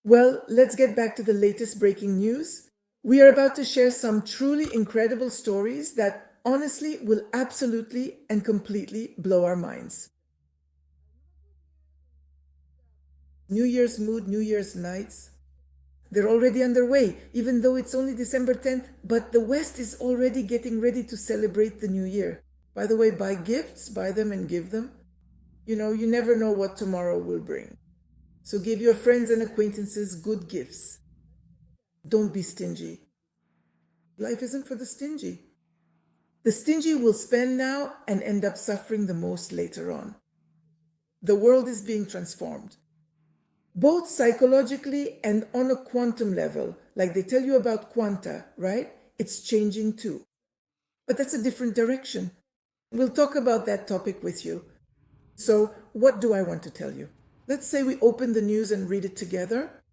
Well, let's get back to the latest breaking news. We are about to share some truly incredible stories that honestly will absolutely and completely blow our minds. New Year's mood, New Year's nights, they're already underway, even though it's only December 10th, but the West is already getting ready to celebrate the new year. By the way, buy gifts, buy them and give them. You never know what tomorrow will bring. So give your friends and acquaintances good gifts. Don't be stingy. Life isn't for the stingy. The stingy will spend now and end up suffering the most later on. The world is being transformed, both psychologically and on a quantum level. Like they tell you about quanta, right? It's changing too. But that's a different direction. We'll talk about that topic with you. So, what do I want to tell you? Let's say we open the news and read it together.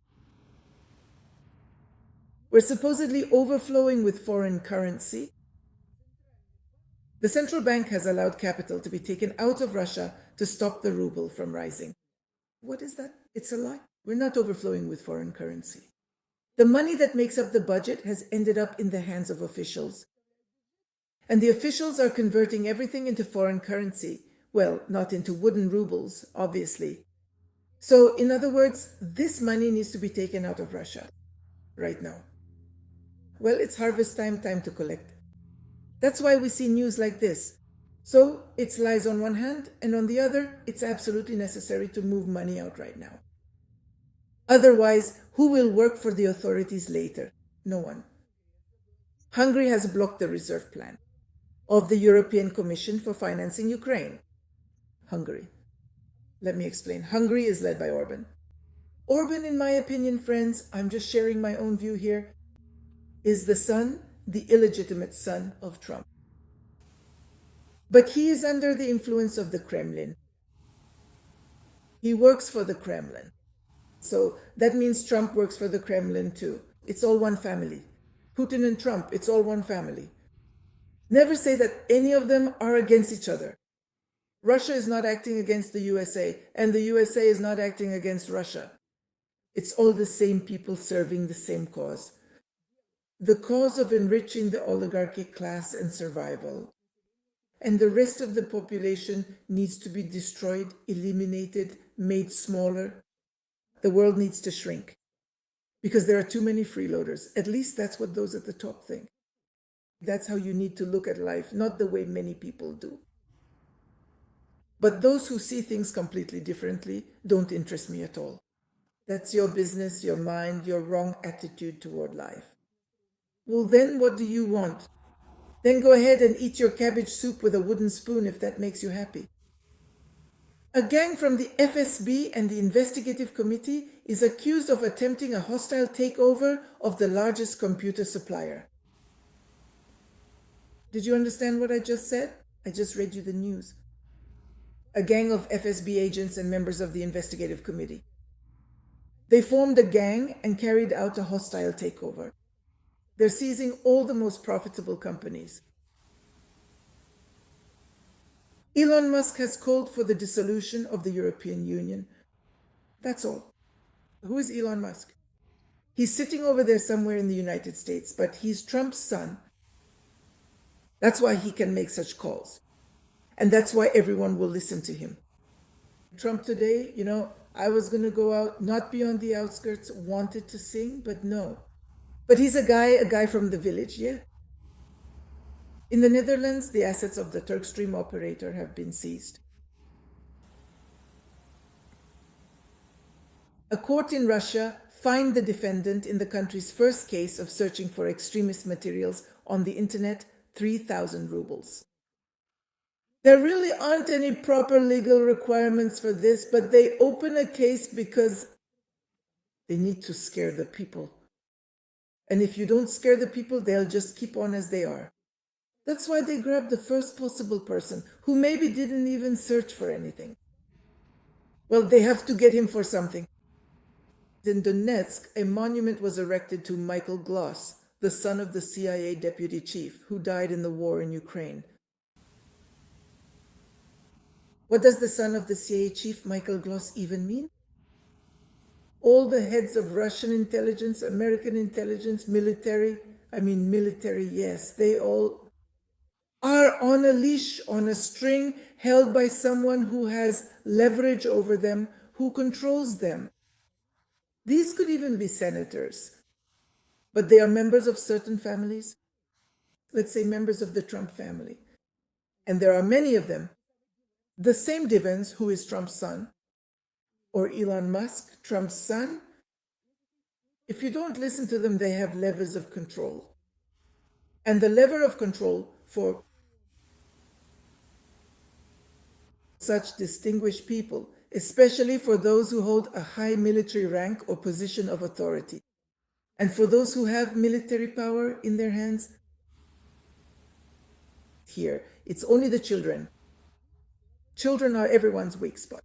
We're supposedly overflowing with foreign currency. The central bank has allowed capital to be taken out of Russia to stop the ruble from rising. What is that? It's a lie. We're not overflowing with foreign currency. The money that makes up the budget has ended up in the hands of officials. And the officials are converting everything into foreign currency. Well, not into wooden rubles, obviously. So, in other words, this money needs to be taken out of Russia right now. Well, it's harvest time, time to collect. That's why we see news like this. So it's lies on one hand, and on the other, it's absolutely necessary to move money out right now. Otherwise, who will work for the authorities later? No one. Hungary has blocked the reserve plan of the European Commission for financing Ukraine. Hungary. Let me explain. Hungary is led by Orban. Orban, in my opinion, friends, I'm just sharing my own view here, is the illegitimate son of Trump. But he is under the influence of the Kremlin. He works for the Kremlin. So that means Trump works for the Kremlin too. It's all one family. Putin and Trump, it's all one family. Never say that any of them are against each other. Russia is not acting against the USA, and the USA is not acting against Russia. It's all the same people serving the same cause. The cause of enriching the oligarchic class and survival. And the rest of the population needs to be destroyed, eliminated, made smaller. The world needs to shrink because there are too many freeloaders. At least that's what those at the top think. That's how you need to look at life, not the way many people do. But those who see things completely differently don't interest me at all. That's your business, your mind, your wrong attitude toward life. Well, then what do you want? Then go ahead and eat your cabbage soup with a wooden spoon if that makes you happy. A gang from the FSB and the investigative committee is accused of attempting a hostile takeover of the largest computer supplier. Did you understand what I just said? I just read you the news. A gang of FSB agents and members of the investigative committee. They formed a gang and carried out a hostile takeover. They're seizing all the most profitable companies. Elon Musk has called for the dissolution of the European Union. That's all. Who is Elon Musk? He's sitting over there somewhere in the United States, but he's Trump's son. That's why he can make such calls. And that's why everyone will listen to him. Trump today, I was going to go out, not be on the outskirts, wanted to sing, but no. But he's a guy from the village, yeah? In the Netherlands, the assets of the Turkstream operator have been seized. A court in Russia fined the defendant in the country's first case of searching for extremist materials on the internet 3,000 rubles. There really aren't any proper legal requirements for this, but they open a case because they need to scare the people. And if you don't scare the people, they'll just keep on as they are. That's why they grabbed the first possible person who maybe didn't even search for anything. Well, they have to get him for something. In Donetsk, a monument was erected to Michael Gloss, the son of the CIA deputy chief who died in the war in Ukraine. What does the son of the CIA chief, Michael Gloss, even mean? All the heads of Russian intelligence, American intelligence, military, yes, they all are on a leash, on a string, held by someone who has leverage over them, who controls them. These could even be senators, but they are members of certain families. Let's say members of the Trump family. And there are many of them. The same Divens, who is Trump's son, or Elon Musk, Trump's son, if you don't listen to them, they have levers of control. And the lever of control for such distinguished people, especially for those who hold a high military rank or position of authority, and for those who have military power in their hands, here, it's only the children. Children are everyone's weak spot.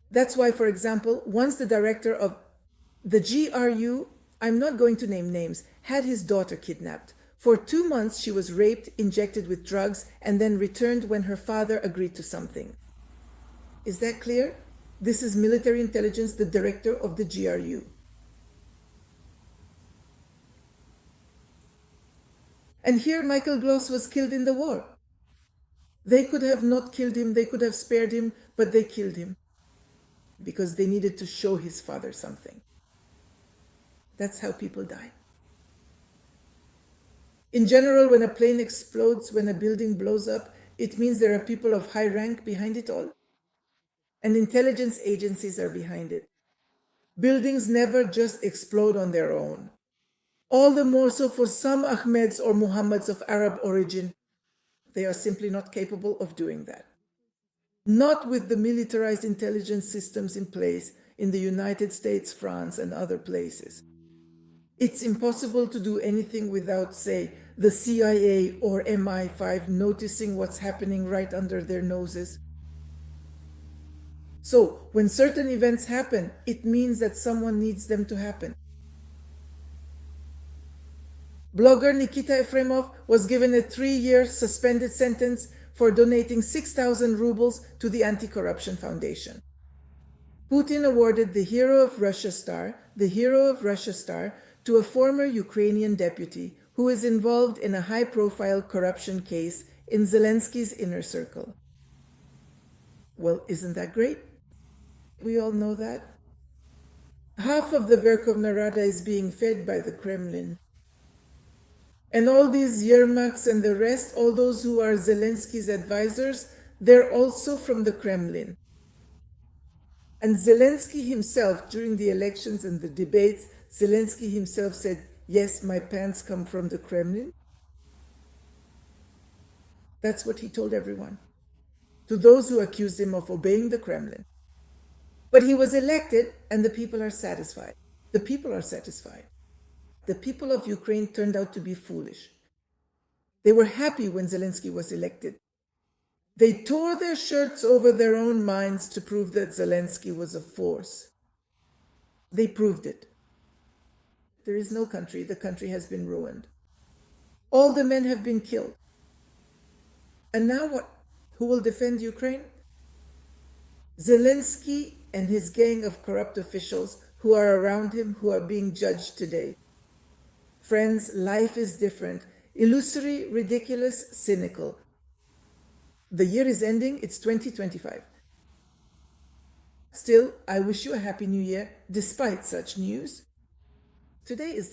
That's why, for example, once the director of the GRU, I'm not going to name names, had his daughter kidnapped. For 2 months, she was raped, injected with drugs, and then returned when her father agreed to something. Is that clear? This is military intelligence, the director of the GRU. And here Michael Gloss was killed in the war. They could have not killed him, they could have spared him, but they killed him because they needed to show his father something. That's how people die. In general, when a plane explodes, when a building blows up, it means there are people of high rank behind it all. And intelligence agencies are behind it. Buildings never just explode on their own. All the more so for some Ahmeds or Muhammads of Arab origin. They are simply not capable of doing that. Not with the militarized intelligence systems in place in the United States, France, and other places. It's impossible to do anything without, say, the CIA or MI5 noticing what's happening right under their noses. So, when certain events happen, it means that someone needs them to happen. Blogger Nikita Efremov was given a 3-year suspended sentence for donating 6,000 rubles to the Anti-Corruption Foundation. Putin awarded the Hero of Russia Star, to a former Ukrainian deputy who is involved in a high-profile corruption case in Zelensky's inner circle. Well, isn't that great? We all know that. Half of the Verkhovna Rada is being fed by the Kremlin. And all these Yermaks and the rest, all those who are Zelensky's advisors, they're also from the Kremlin. And Zelensky himself, during the elections and the debates, Zelensky himself said, yes, my pants come from the Kremlin. That's what he told everyone, to those who accused him of obeying the Kremlin. But he was elected, and the people are satisfied. The people are satisfied. The people of Ukraine turned out to be foolish. They were happy when Zelensky was elected. They tore their shirts over their own minds to prove that Zelensky was a force. They proved it. There is no country. The country has been ruined. All the men have been killed. And now what? Who will defend Ukraine? Zelensky and his gang of corrupt officials who are around him, who are being judged today. Friends, life is different. Illusory, ridiculous, cynical. The year is ending. It's 2025. Still, I wish you a happy new year despite such news. Today is the